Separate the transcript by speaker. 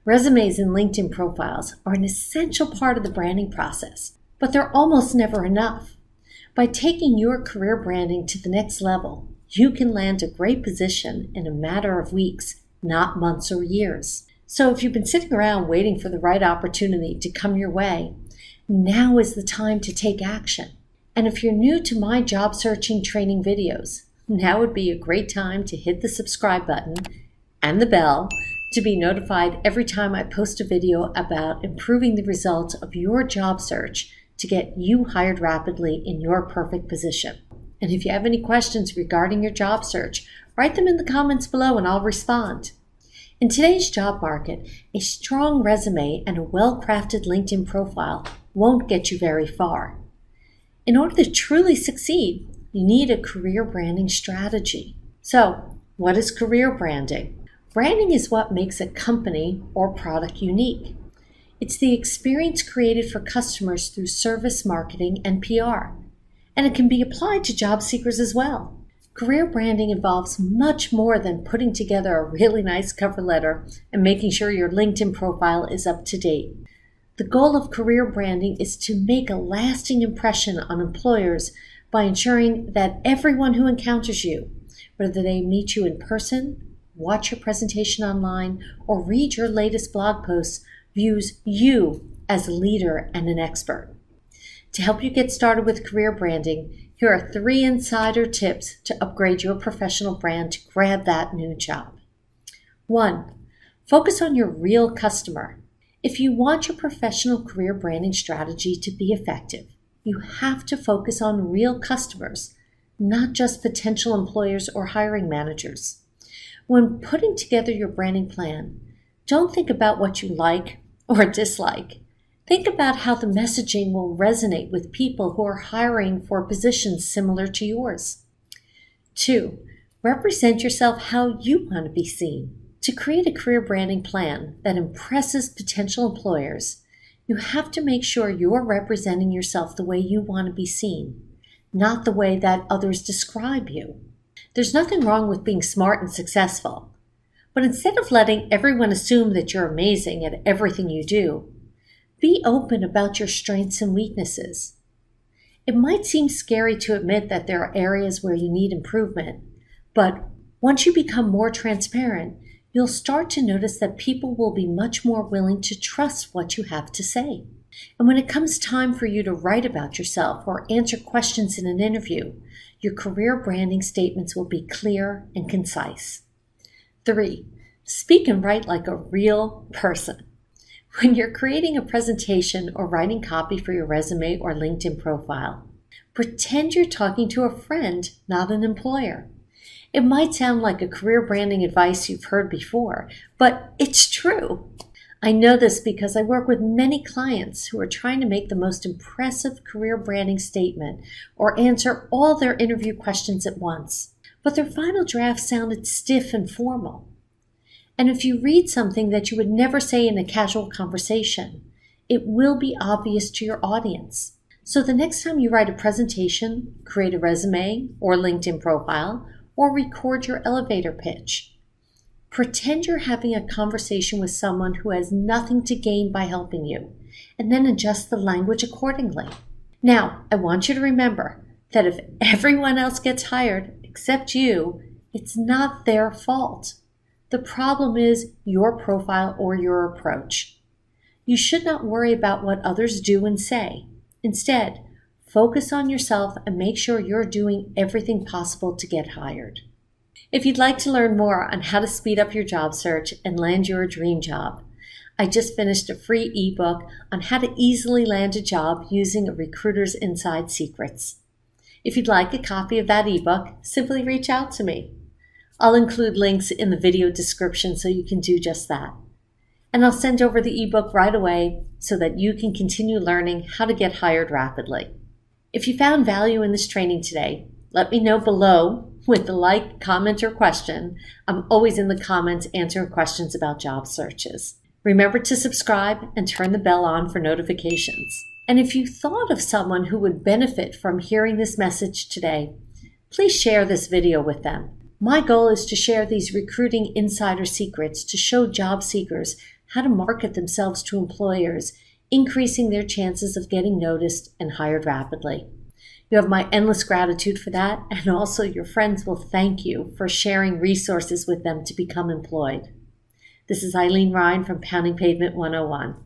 Speaker 1: Resumes and LinkedIn profiles are an essential part of the branding process, but they're almost never enough. By taking your career branding to the next level, you can land a great position in a matter of weeks, not months or years. So if you've been sitting around waiting for the right opportunity to come your way, now is the time to take action. And if you're new to my job searching training videos, now would be a great time to hit the subscribe button and the bell to be notified every time I post a video about improving the results of your job search to get you hired rapidly in your perfect position. And if you have any questions regarding your job search, write them in the comments below and I'll respond. In today's job market, a strong resume and a well-crafted LinkedIn profile won't get you very far. In order to truly succeed, you need a career branding strategy. So, what is career branding? Branding is what makes a company or product unique. It's the experience created for customers through service marketing and PR, and it can be applied to job seekers as well. Career branding involves much more than putting together a really nice cover letter and making sure your LinkedIn profile is up to date. The goal of career branding is to make a lasting impression on employers by ensuring that everyone who encounters you, whether they meet you in person, watch your presentation online, or read your latest blog posts, views you as a leader and an expert. To help you get started with career branding, here are 3 insider tips to upgrade your professional brand to grab that new job. 1. Focus on your real customer. If you want your professional career branding strategy to be effective, you have to focus on real customers, not just potential employers or hiring managers. When putting together your branding plan, don't think about what you like or dislike. Think about how the messaging will resonate with people who are hiring for positions similar to yours. 2. Represent yourself how you want to be seen. To create a career branding plan that impresses potential employers, you have to make sure you're representing yourself the way you want to be seen, not the way that others describe you. There's nothing wrong with being smart and successful, but instead of letting everyone assume that you're amazing at everything you do, be open about your strengths and weaknesses. It might seem scary to admit that there are areas where you need improvement, but once you become more transparent, you'll start to notice that people will be much more willing to trust what you have to say. And when it comes time for you to write about yourself or answer questions in an interview, your career branding statements will be clear and concise. 3. Speak and write like a real person. When you're creating a presentation or writing copy for your resume or LinkedIn profile, pretend you're talking to a friend, not an employer. It might sound like a career branding advice you've heard before, but it's true. I know this because I work with many clients who are trying to make the most impressive career branding statement or answer all their interview questions at once, but their final draft sounded stiff and formal. And if you read something that you would never say in a casual conversation, it will be obvious to your audience. So the next time you write a presentation, create a resume or LinkedIn profile, or record your elevator pitch, pretend you're having a conversation with someone who has nothing to gain by helping you, and then adjust the language accordingly. Now, I want you to remember that if everyone else gets hired except you, it's not their fault. The problem is your profile or your approach. You should not worry about what others do and say. Instead, focus on yourself and make sure you're doing everything possible to get hired. If you'd like to learn more on how to speed up your job search and land your dream job, I just finished a free ebook on how to easily land a job using a recruiter's inside secrets. If you'd like a copy of that ebook, simply reach out to me. I'll include links in the video description so you can do just that. And I'll send over the ebook right away so that you can continue learning how to get hired rapidly. If you found value in this training today, let me know below with a like, comment, or question. I'm always in the comments answering questions about job searches. Remember to subscribe and turn the bell on for notifications. And if you thought of someone who would benefit from hearing this message today, please share this video with them. My goal is to share these recruiting insider secrets to show job seekers how to market themselves to employers, increasing their chances of getting noticed and hired rapidly. You have my endless gratitude for that, and also your friends will thank you for sharing resources with them to become employed. This is Eileen Ryan from Pounding Pavement 101.